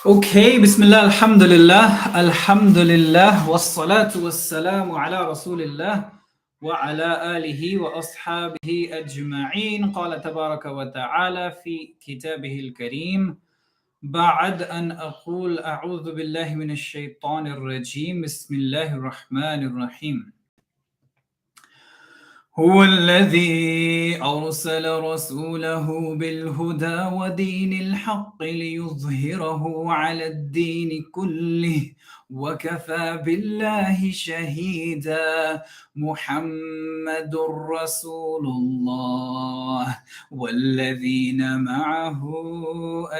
Okay, Bismillah, Alhamdulillah, wassalatu wassalamu ala Rasulillah wa ala alihi wa ashabihi ajma'in. Qala tabaraka wa ta'ala fi kitabihi al-kareem. بعد أن أقول أعوذ بالله من الشيطان الرجيم بسم الله الرحمن الرحيم هو الذي أرسل رسوله بالهدى ودين الحق ليظهره على الدين كله وكفى بالله شهيدا محمد رسول الله والذين معه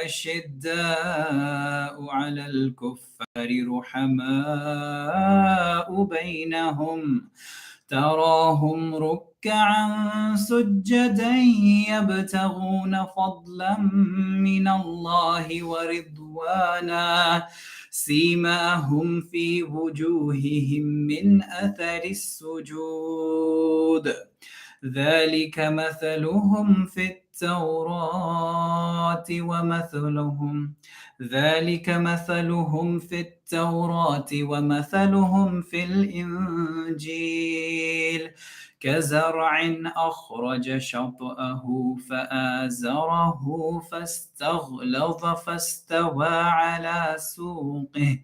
أشداء على الكفار رحماء بينهم تراهم ركعا سجدا يبتغون فضلا من الله ورضوانا سيماهم في وجوههم من أثر السجود ذلك مثلهم في التوراة ومثلهم في الإنجيل كزرع أخرج شطأه فآزره فاستغلظ فاستوى على سوقه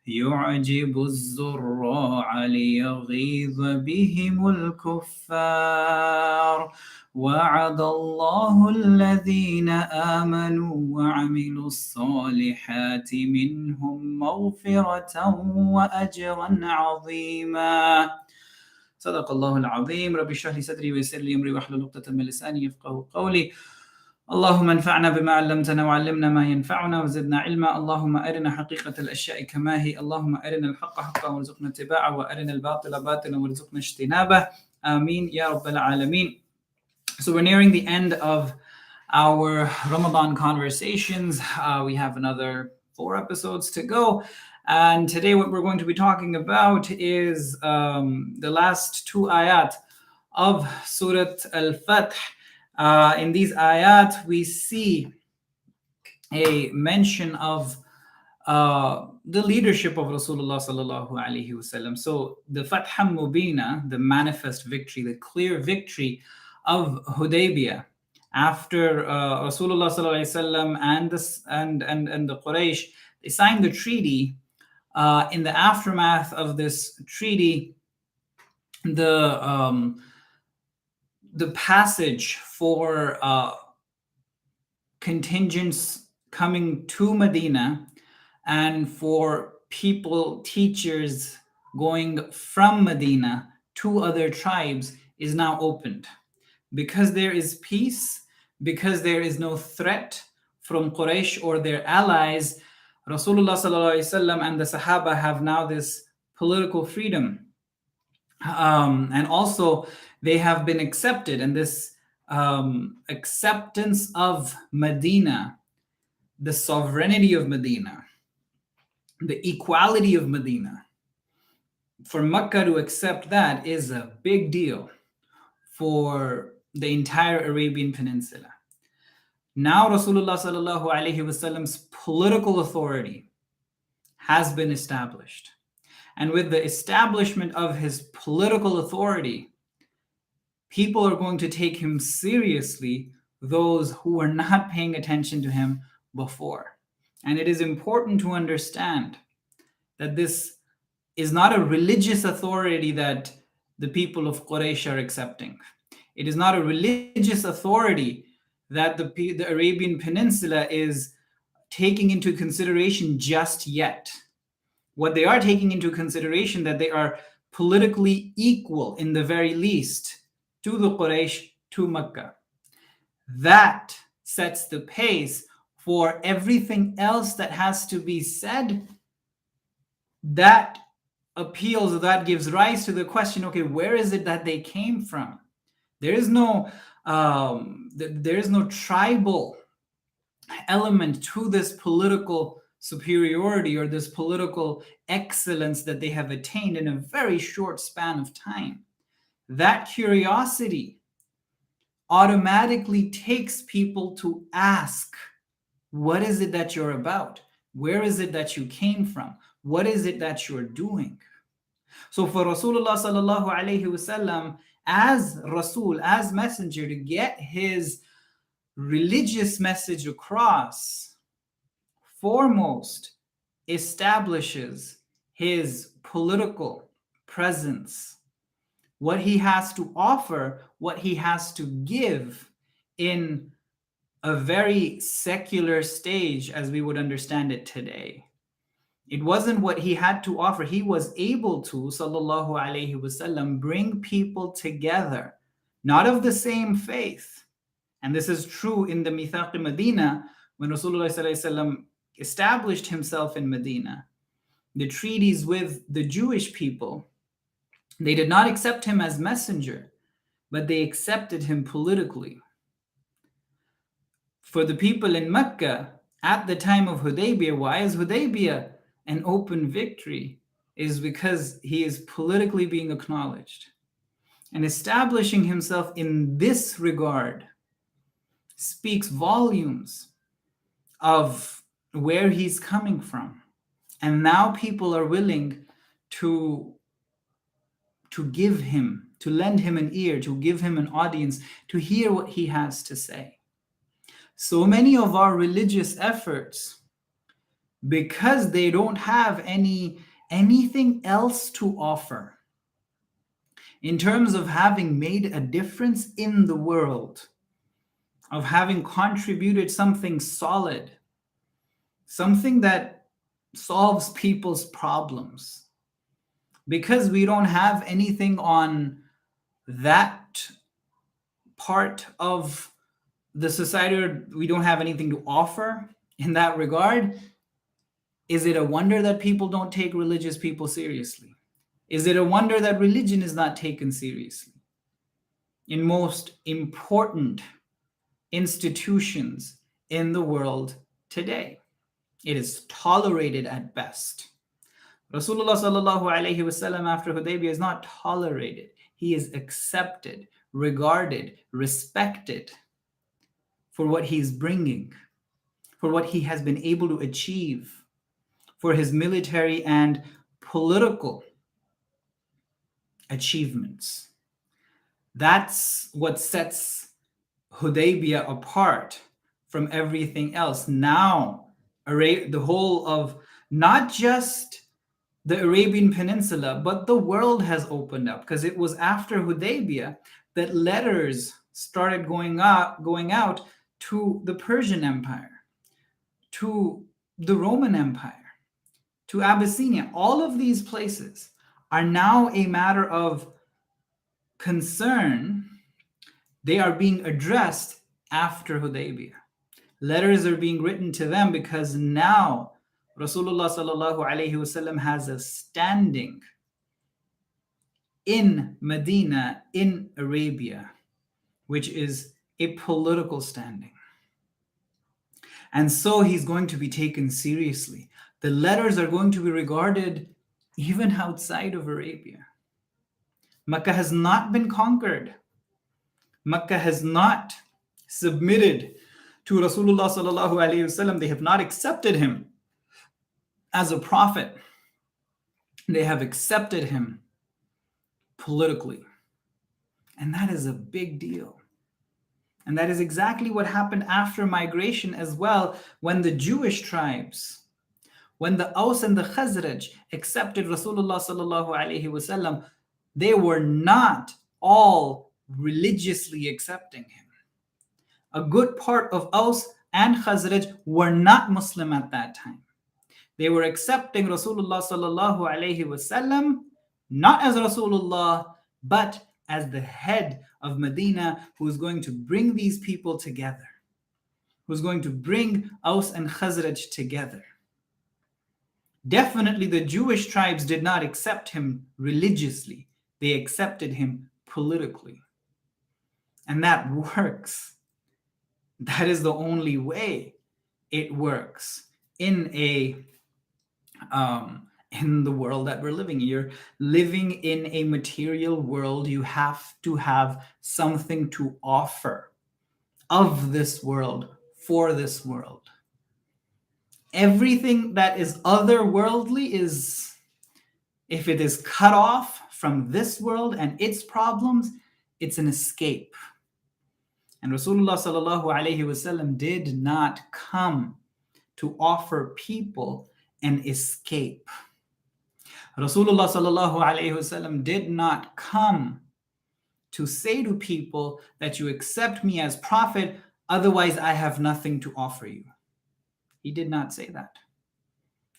يعجب الزراع ليغيظ بهم الكفار وعد الله الذين آمنوا وعملوا الصالحات منهم مغفرة وأجرا عظيما صدق الله العظيم رب اشرح لي صدري ويسر لي أمري واحلل عقدة من لساني يفقهوا قولي اللهم انفعنا بما علمتنا وعلمنا ما ينفعنا وزدنا علما اللهم أرنا حقيقة الأشياء كما هي اللهم أرنا الحق حقا وارزقنا اتباعه وأرنا الباطل باطلا وارزقنا اجتنابه آمين يا رب العالمين. So we're nearing the end of our Ramadan Conversations. We have another 4 episodes to go. And today what we're going to be talking about is the last 2 ayat of Surah Al-Fath. In these ayat, we see a mention of the leadership of Rasulullah sallallahu alaihi wasallam. So the Fath Mubina, the manifest victory, the clear victory of Hudaybia, after Rasulullah sallallahu alaihi wasallam and the Quraysh, they signed the treaty. In the aftermath of this treaty, the passage for contingents coming to Medina and for people, teachers going from Medina to other tribes is now opened. Because there is peace, because there is no threat from Quraysh or their allies, Rasulullah sallallahu alaihi wasallam and the Sahaba have now this political freedom. And also they have been accepted, and this acceptance of Medina, the sovereignty of Medina, the equality of Medina, for Makkah to accept that is a big deal for the entire Arabian Peninsula. Now Rasulullah sallallahu alaihi wasallam's political authority has been established. And with the establishment of his political authority, people are going to take him seriously, those who were not paying attention to him before. And it is important to understand that this is not a religious authority that the people of Quraysh are accepting. It is not a religious authority that the Arabian Peninsula is taking into consideration just yet. What they are taking into consideration, that they are politically equal in the very least to the Quraysh, to Makkah. That sets the pace for everything else that has to be said. That appeals, that gives rise to the question, okay, where is it that they came from? There is no tribal element to this political superiority or this political excellence that they have attained in a very short span of time. That curiosity automatically takes people to ask, what is it that you're about? Where is it that you came from? What is it that you're doing? So for Rasulullah sallallahu alaihi wasallam, as Rasul, as messenger, to get his religious message across, foremost establishes his political presence, what he has to offer, what he has to give in a very secular stage as we would understand it today. It wasn't what he had to offer. He was able to, sallallahu alaihi wasallam, bring people together, not of the same faith. And this is true in the Mithaq Medina, when Rasulullah sallallahu alaihi wasallam established himself in Medina. The treaties with the Jewish people, they did not accept him as messenger, but they accepted him politically. For the people in Mecca, at the time of Hudaybia, why is Hudaybia an open victory? Is because he is politically being acknowledged. And establishing himself in this regard speaks volumes of where he's coming from. And now people are willing to give him, to lend him an ear, to give him an audience, to hear what he has to say. So many of our religious efforts, because they don't have anything else to offer in terms of having made a difference in the world, of having contributed something solid, something that solves people's problems, because we don't have anything on that part of the society, or we don't have anything to offer in that regard, is it a wonder that people don't take religious people seriously? Is it a wonder that religion is not taken seriously? In most important institutions in the world today, it is tolerated at best. Rasulullah sallallahu alaihi wasallam after Hudaybiyah is not tolerated. He is accepted, regarded, respected for what he's bringing, for what he has been able to achieve, for his military and political achievements. That's what sets Hudaybiyah apart from everything else. Now, the whole of not just the Arabian Peninsula, but the world has opened up, because it was after Hudaybiyah that letters started going out to the Persian Empire, to the Roman Empire, to Abyssinia. All of these places are now a matter of concern. They are being addressed after Hudaybiyah. Letters are being written to them because now Rasulullah sallallahu alaihi wasallam has a standing in Medina, in Arabia, which is a political standing. And so he's going to be taken seriously. The letters are going to be regarded even outside of Arabia. Mecca has not been conquered. Mecca has not submitted to Rasulullah sallallahu alaihi wasallam. They have not accepted him as a prophet. They have accepted him politically. And that is a big deal. And that is exactly what happened after migration as well, when the Jewish tribes, when the Aus and the Khazraj accepted Rasulullah sallallahu alaihi wasallam, they were not all religiously accepting him. A good part of Aus and Khazraj were not Muslim at that time. They were accepting Rasulullah sallallahu alaihi wasallam not as Rasulullah, but as the head of Medina, who is going to bring these people together, who's going to bring Aus and Khazraj together. Definitely the Jewish tribes did not accept him religiously. They accepted him politically. And that works. That is the only way it works in the world that we're living in. You're living in a material world. You have to have something to offer of this world, for this world. Everything that is otherworldly is, if it is cut off from this world and its problems, it's an escape. And Rasulullah sallallahu alaihi wasallam did not come to offer people an escape. Rasulullah sallallahu alaihi wasallam did not come to say to people that you accept me as prophet, otherwise I have nothing to offer you. He did not say that.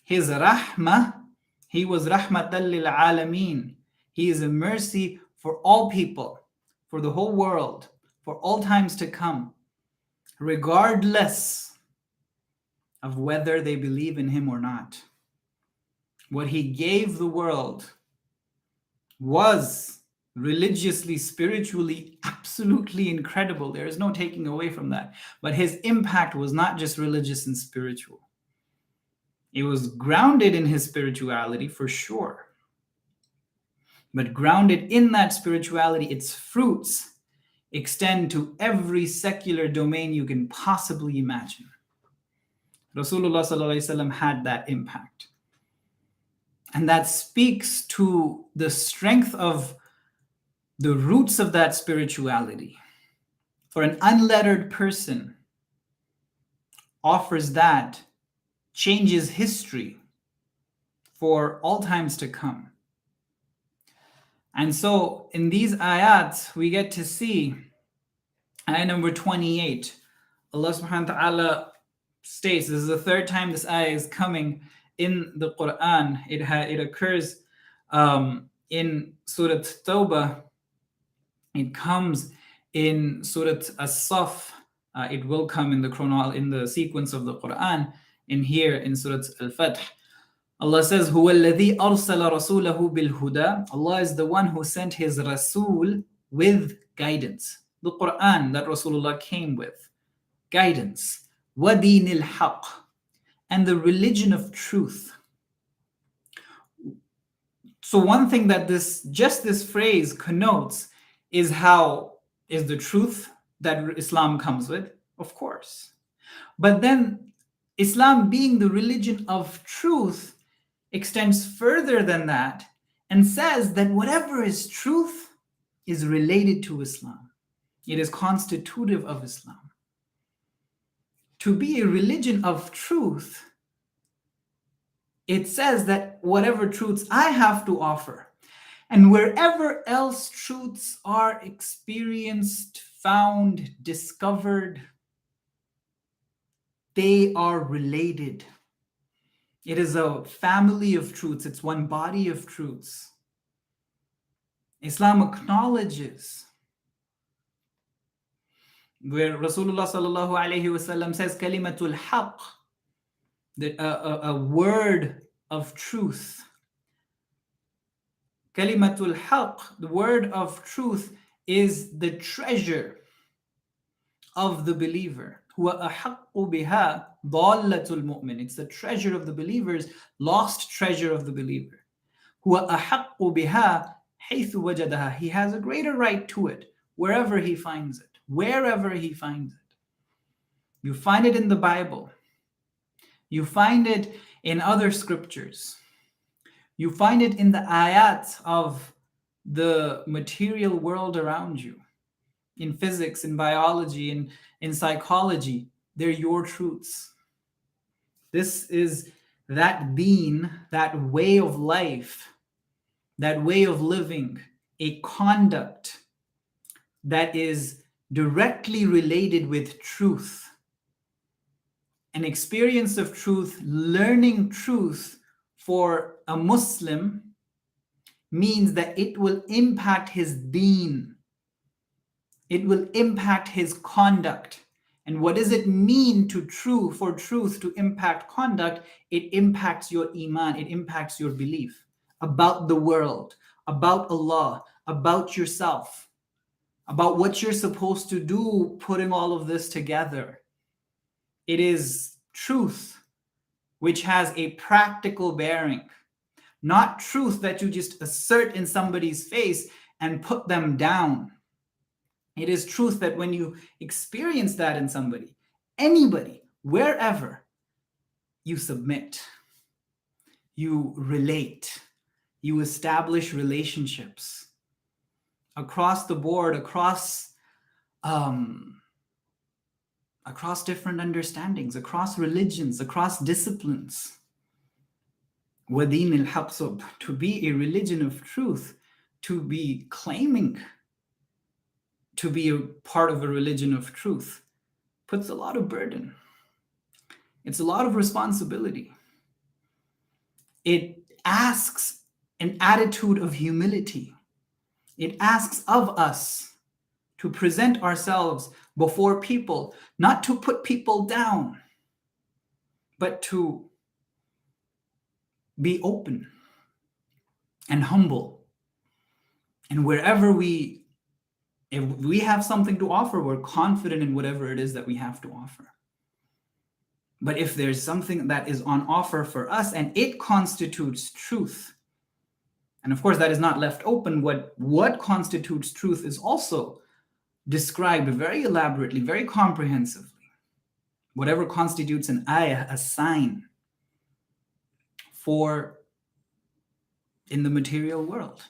His rahmah, he was rahmatan lil alameen. He is a mercy for all people, for the whole world, for all times to come, regardless of whether they believe in him or not. What he gave the world was religiously, spiritually, absolutely incredible. There is no taking away from that. But his impact was not just religious and spiritual. It was grounded in his spirituality for sure. But grounded in that spirituality, its fruits extend to every secular domain you can possibly imagine. Rasulullah sallallahu alaihi wasallam had that impact. And that speaks to the strength of the roots of that spirituality. For an unlettered person offers that, changes history for all times to come. And so in these ayat, we get to see ayah number 28. Allah subhanahu wa ta'ala states, this is the third time this ayah is coming in the Quran. It occurs in Surah Tawbah. It comes in Surah As-Saf. It will come in the sequence of the Quran. In here in Surah Al-Fath, Allah says, "Huwa alladhi arsala rasulahu bil huda." Allah is the one who sent his Rasul with guidance. The Quran that Rasulullah came with, guidance. Wa dinil haqq, and the religion of truth. So one thing that this phrase connotes is the truth that Islam comes with, of course. But then Islam, being the religion of truth, extends further than that and says that whatever is truth is related to Islam. It is constitutive of Islam. To be a religion of truth, it says that whatever truths I have to offer, and wherever else truths are experienced, found, discovered, they are related. It is a family of truths. It's one body of truths. Islam acknowledges where Rasulullah sallallahu alaihi wasallam says, "Kalimatul haqq," a word of truth. Kalimatul haqq, the word of truth, is the treasure of the believer. Huwa ahaqqu biha dallatul mu'min. It's the treasure of the believers, lost treasure of the believer. Huwa ahaqqu biha haythu wajadaha. He has a greater right to it wherever he finds it. Wherever he finds it. You find it in the Bible. You find it in other scriptures. You find it in the ayat of the material world around you. In physics, in biology, in psychology, they're your truths. This is that deen, that way of life, that way of living, a conduct that is directly related with truth. An experience of truth, learning truth for a Muslim means that it will impact his deen. It will impact his conduct. And what does it mean for truth to impact conduct? It impacts your iman, it impacts your belief about the world, about Allah, about yourself, about what you're supposed to do, putting all of this together. It is truth which has a practical bearing, not truth that you just assert in somebody's face and put them down. It is truth that when you experience that in somebody, anybody, wherever, you submit, you relate, you establish relationships across the board, across different understandings, across religions, across disciplines. وَدِينِ الْحَقِّ, to be a religion of truth, to be claiming to be a part of a religion of truth, puts a lot of burden. It's a lot of responsibility. It asks an attitude of humility. It asks of us to present ourselves before people, not to put people down, but to be open and humble. And if we have something to offer, we're confident in whatever it is that we have to offer. But if there's something that is on offer for us and it constitutes truth, and of course that is not left open, what constitutes truth is also described very elaborately, very comprehensively. Whatever constitutes an ayah, a sign for in the material world,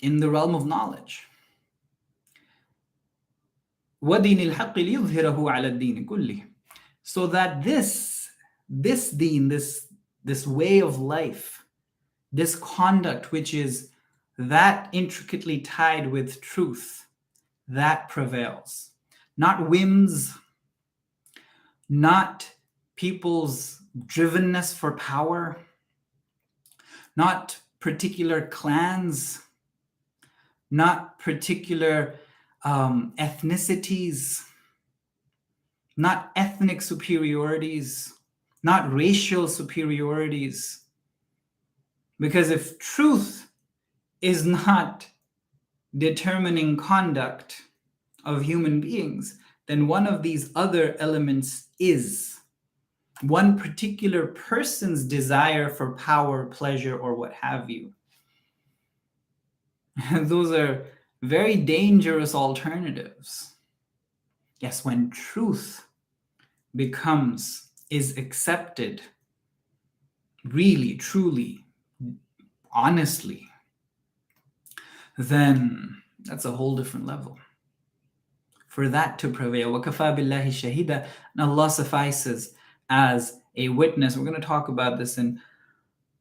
in the realm of knowledge. وَدِينِ الْحَقِّ لِيُظْهِرَهُ عَلَى الدِّينِ كُلِّهِ, so that this deen, this way of life, this conduct which is that intricately tied with truth, that prevails. Not whims, not people's drivenness for power, not particular clans, not particular ethnicities, not ethnic superiorities, not racial superiorities. Because if truth is not determining conduct of human beings, then one of these other elements is one particular person's desire for power, pleasure, or what have you. Those are very dangerous alternatives. Yes, when truth is accepted, really, truly, honestly, then that's a whole different level. For that to prevail, وَكَفَى بِاللَّهِ شَهِيدًا, and Allah suffices as a witness. We're going to talk about this in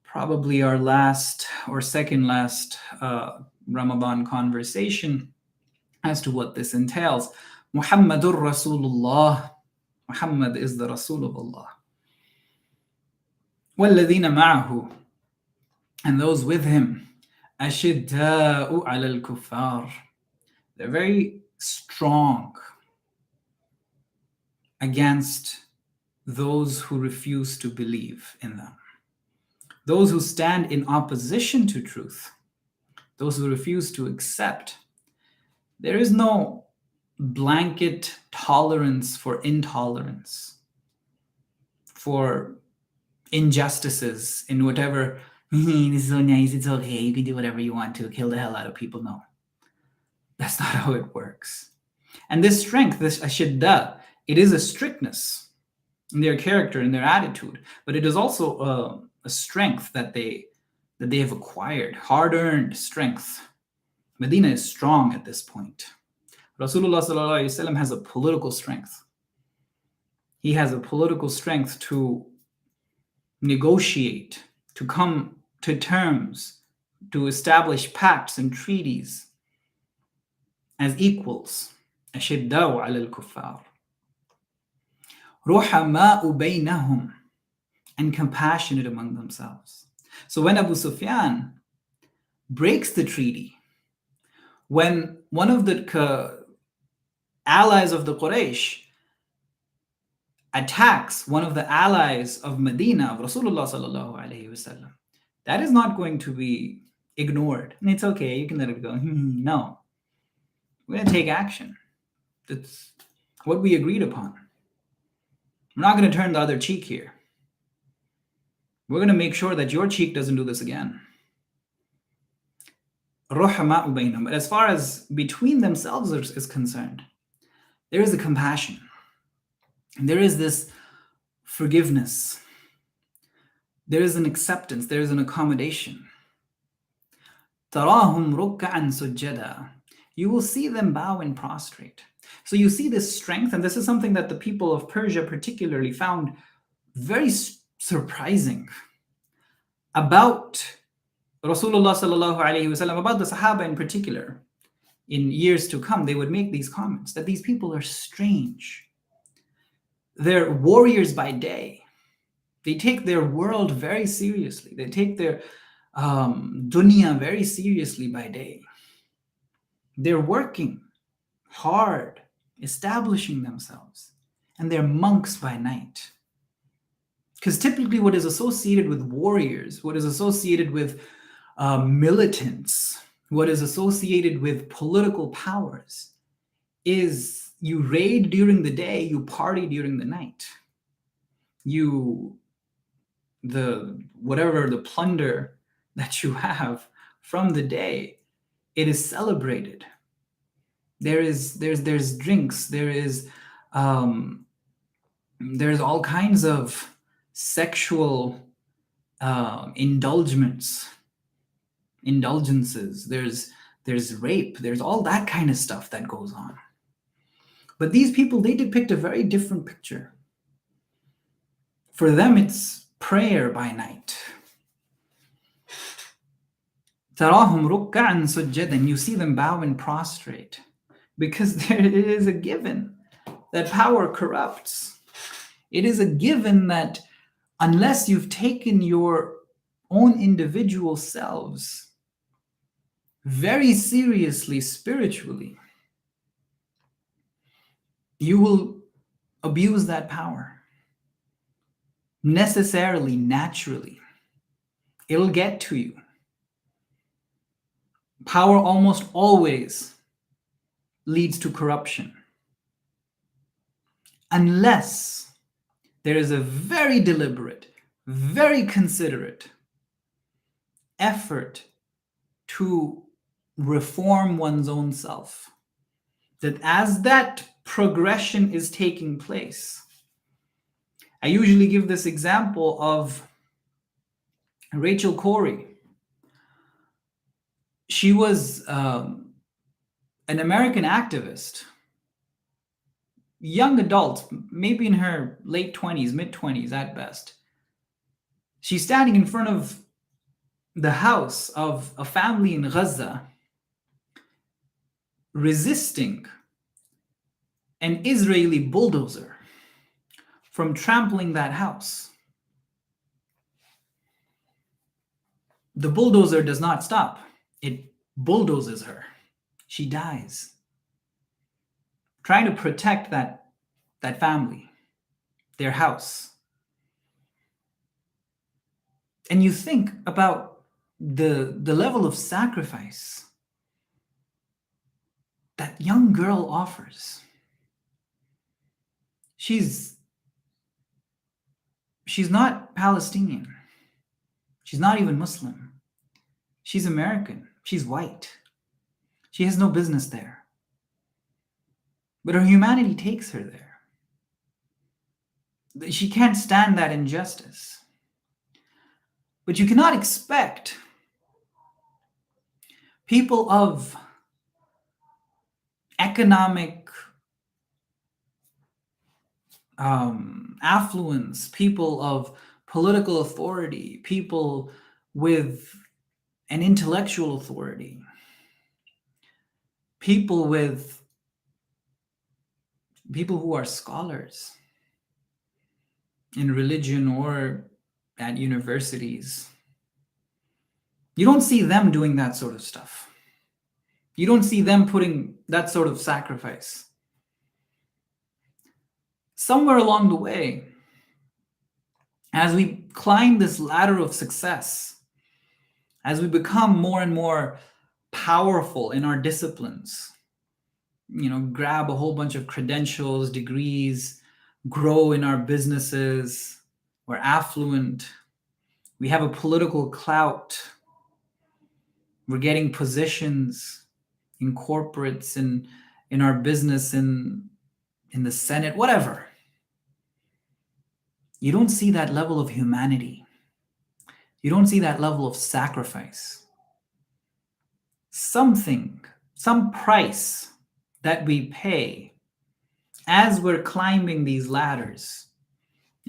probably our last or second last Ramadan conversation as to what this entails. Muhammadur Rasulullah. Muhammad is the Rasul of Allah. وَالَّذِينَ مَعَهُ, and those with him, أَشِدَّاءُ عَلَى الْكُفَّارِ, they're very strong against those who refuse to believe in them. Those who stand in opposition to truth, those who refuse to accept. There is no blanket tolerance for intolerance, for injustices in whatever, this is so nice, it's okay, you can do whatever you want to, kill the hell out of people. No, that's not how it works. And this strength, this ashidda, it is a strictness in their character, in their attitude, but it is also a strength that they have acquired, hard-earned strength. Medina is strong at this point. Rasulullah sallallahu alaihi wasallam has a political strength. He has a political strength to negotiate, to come to terms, to establish pacts and treaties as equals. Ashiddau ala al-kuffar. Ruhama'u baynahum, and compassionate among themselves. So when Abu Sufyan breaks the treaty, when one of the allies of the Quraysh attacks one of the allies of Medina, of Rasulullah sallallahu alaihi wasallam, that is not going to be ignored. And it's okay, you can let it go. No. We're going to take action. That's what we agreed upon. We're not going to turn the other cheek here. We're going to make sure that your cheek doesn't do this again. Ruhama'u baynahum. But as far as between themselves is concerned, there is a compassion. And there is this forgiveness. There is an acceptance, there is an accommodation. تَرَاهُمْ رُكَّعًا سُجَّدًا. You will see them bow and prostrate. So you see this strength, and this is something that the people of Persia particularly found very surprising about Rasulullah sallallahu alaihi wasallam, about the Sahaba in particular. In years to come, they would make these comments that these people are strange. They're warriors by day. They take their world very seriously. They take their dunya very seriously by day. They're working hard, establishing themselves, and they're monks by night. Because typically what is associated with warriors, what is associated with militants, what is associated with political powers is you raid during the day, you party during the night. Whatever the plunder that you have from the day, it is celebrated. There's drinks, there's all kinds of sexual indulgences, there's rape, there's all that kind of stuff that goes on. But these people, they depict a very different picture. For them, it's prayer by night. تَرَاهُمْ رُكَّعًا سُجَّدًا. You see them bow and prostrate. Because it is a given that power corrupts. It is a given that unless you've taken your own individual selves very seriously spiritually, you will abuse that power. Necessarily, naturally. It'll get to you. Power almost always leads to corruption. Unless there is a very deliberate, very considerate effort to reform one's own self. That as that progression is taking place, I usually give this example of Rachel Corrie. She was an American activist, young adult, maybe in her late 20s, mid-20s at best. She's standing in front of the house of a family in Gaza, resisting an Israeli bulldozer from trampling that house. The bulldozer does not stop. It bulldozes her. She dies. Trying to protect that family, their house. And you think about the level of sacrifice that young girl offers. She's not Palestinian. She's not even Muslim. She's American. She's white. She has no business there. But her humanity takes her there. She can't stand that injustice. But you cannot expect people of economic affluence, people of political authority, people with an intellectual authority, people who are scholars in religion or at universities. You don't see them doing that sort of stuff. You don't see them putting that sort of sacrifice. Somewhere along the way, as we climb this ladder of success, as we become more and more powerful in our disciplines, grab a whole bunch of credentials, degrees, grow in our businesses, we're affluent, we have a political clout, we're getting positions in corporates, in our business, in the Senate, whatever. You don't see that level of humanity. You don't see that level of sacrifice. Something, some price that we pay as we're climbing these ladders,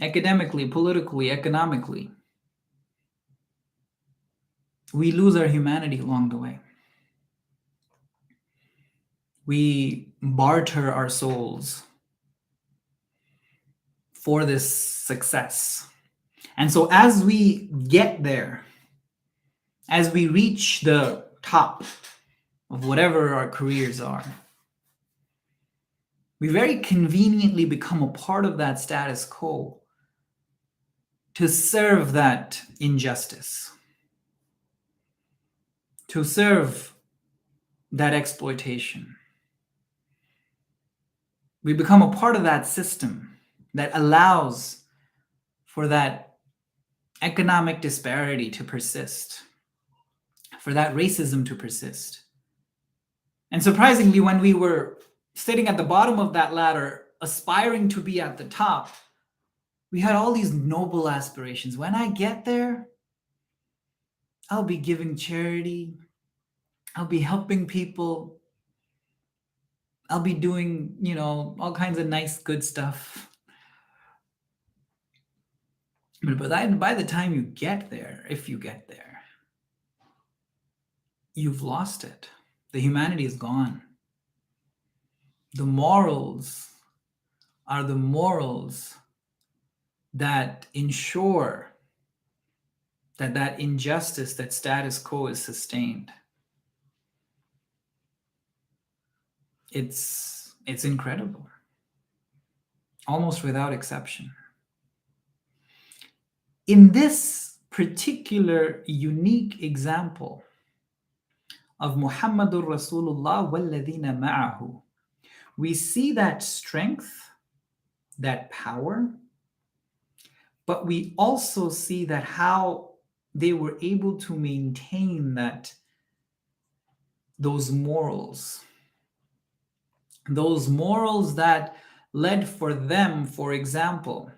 academically, politically, economically. We lose our humanity along the way. We barter our souls for this success. And so as we get there, as we reach the top of whatever our careers are, we very conveniently become a part of that status quo to serve that injustice, to serve that exploitation. We become a part of that system that allows for that economic disparity to persist, for that racism to persist. And surprisingly, when we were sitting at the bottom of that ladder, aspiring to be at the top, we had all these noble aspirations. When I get there, I'll be giving charity, I'll be helping people, I'll be doing, all kinds of nice, good stuff. But by the time you get there, if you get there, you've lost it. The humanity is gone. The morals are the morals that ensure that injustice, that status quo is sustained. It's incredible, almost without exception. In this particular unique example of Muhammadur Rasulullah walladhina ma'ahu, we see that strength, that power, but we also see that how they were able to maintain those morals that led for them, for example,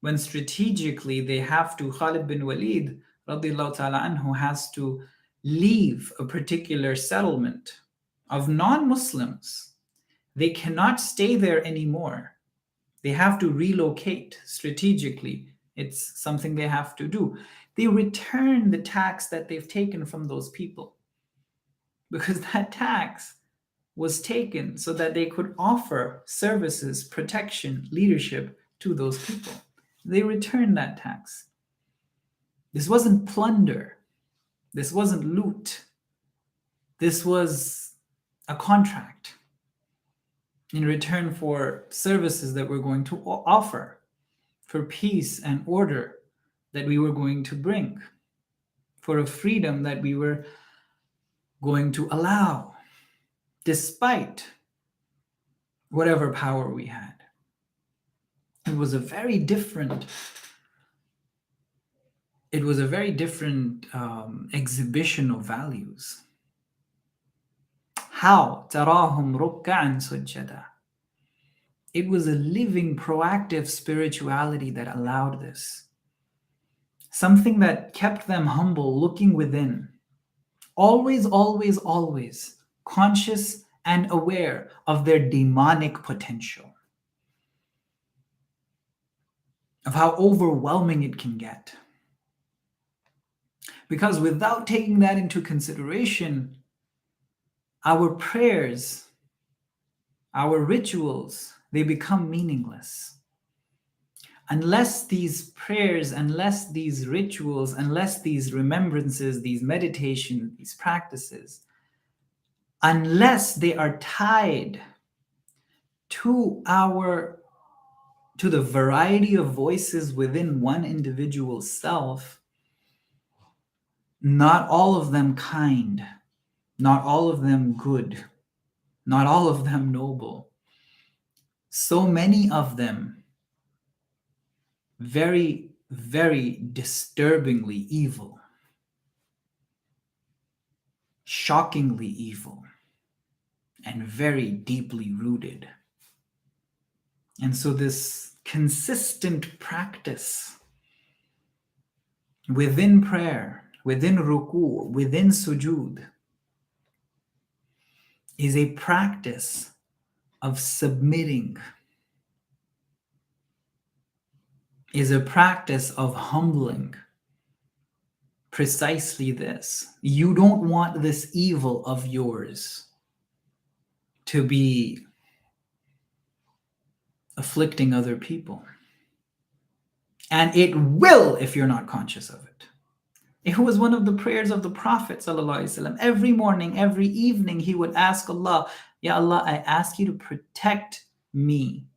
when strategically they have to, Khalid bin Walid radiallahu ta'ala anhu has to leave a particular settlement of non-Muslims. They cannot stay there anymore. They have to relocate strategically. It's something they have to do. They return the tax that they've taken from those people, because that tax was taken so that they could offer services, protection, leadership to those people. They returned that tax. This wasn't plunder. This wasn't loot. This was a contract in return for services that we're going to offer, for peace and order that we were going to bring, for a freedom that we were going to allow, despite whatever power we had. It was a very different exhibition of values. How? تَرَاهُمْ رُكَّعًا سُجَّدًا. It was a living, proactive spirituality that allowed this. Something that kept them humble, looking within. Always, always, always conscious and aware of their demonic potential, of how overwhelming it can get. Because without taking that into consideration, our prayers, our rituals, they become meaningless. Unless these prayers, unless these rituals, unless these remembrances, these meditations, these practices, unless they are tied to the variety of voices within one individual self, not all of them kind, not all of them good, not all of them noble. So many of them very, very disturbingly evil, shockingly evil, and very deeply rooted. And so this consistent practice within prayer, within ruku', within sujood, is a practice of submitting, is a practice of humbling. Precisely this. You don't want this evil of yours to be afflicting other people. And it will if you're not conscious of it. It was one of the prayers of the Prophet ﷺ. Every morning, every evening, he would ask Allah, Ya Allah, I ask you to protect me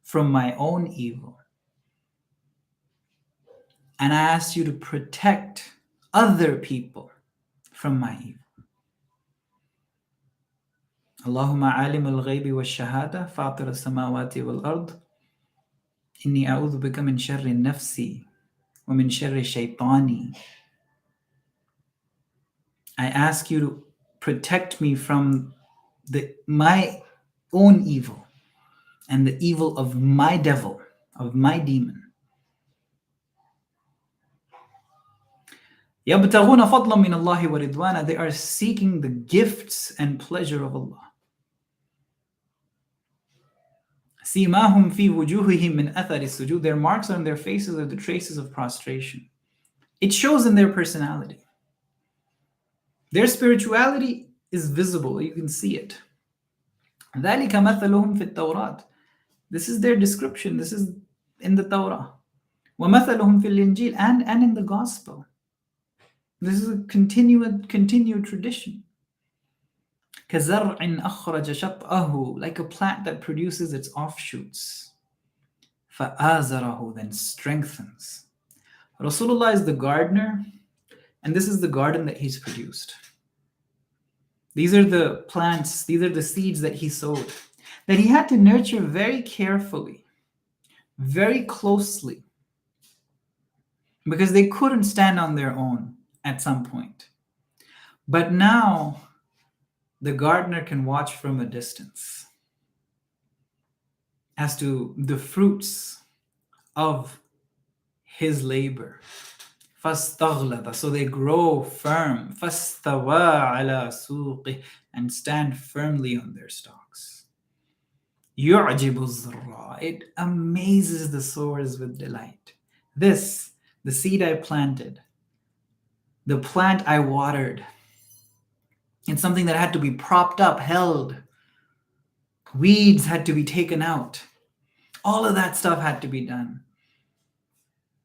from my own evil. And I ask you to protect other people from my evil. Allahumma alim al-ghaybi wa shahada, fatir al-samawati wal-ard, inni a'udhu bika min sharri nafsi wa min sharri shaytani. I ask you to protect me from my own evil and the evil of my devil, of my demon. يَبْتَغُونَ فَضْلًا مِّنَ اللَّهِ وَرِضْوَانًا. They are seeking the gifts and pleasure of Allah. سِيمَاهُمْ فِي وُجُوهِهِمْ مِنْ أَثَرِ السُّجُودِ. Their marks on their faces are the traces of prostration. It shows in their personality. Their spirituality is visible. You can see it. ذَلِكَ مَثَلُهُمْ فِي التَّوْرَاتِ. This is their description. This is in the Torah. وَمَثَلُهُمْ فِي الْإِنْجِيلِ. And in the Gospel. This is a continued tradition. كَزَرْعٍ أَخْرَجَ شَطْأَهُ. Like a plant that produces its offshoots. فَآزَرَهُ. Then strengthens. Rasulullah is the gardener, and this is the garden that he's produced. These are the plants, these are the seeds that he sowed, that he had to nurture very carefully, very closely, because they couldn't stand on their own at some point. But now, the gardener can watch from a distance as to the fruits of his labor. فَاسْتَغْلَظَ. So they grow firm. فَاسْتَوَى عَلَى سُوقِهِ. And stand firmly on their stalks. يُعْجِبُ الزُّرَّاعَ. It amazes the sowers with delight. This, the seed I planted, the plant I watered, it's something that had to be propped up, held. Weeds had to be taken out. All of that stuff had to be done.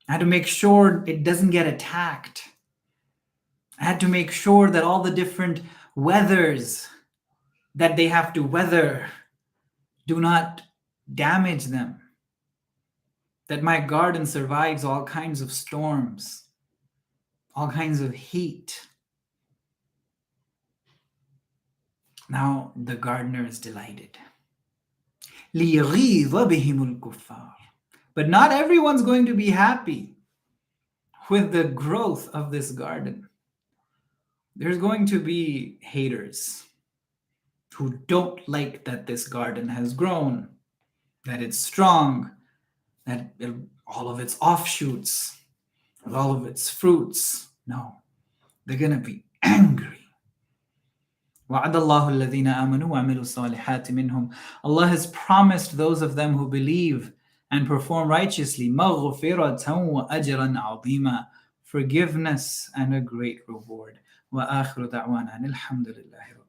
I had to make sure it doesn't get attacked. I had to make sure that all the different weathers that they have to weather do not damage them. That my garden survives all kinds of storms, all kinds of heat. Now the gardener is delighted. لِيَغِيظَ بِهِمُ الْكُفَّارِ. But not everyone's going to be happy with the growth of this garden. There's going to be haters who don't like that this garden has grown, that it's strong, that all of its offshoots, all of its fruits. No, they're going to be angry. وَعَدَ اللَّهُ الَّذِينَ آمَنُوا وَعَمِلُوا الصَّالِحَاتِ مِنْهُمْ. Allah has promised those of them who believe and perform righteously مَغْفِرَةً وَأَجْرًا عَظِيمًا. Forgiveness and a great reward. وَآخِرُ دَعْوَانَا الْحَمْدُ لِلَّهِ رَبِّ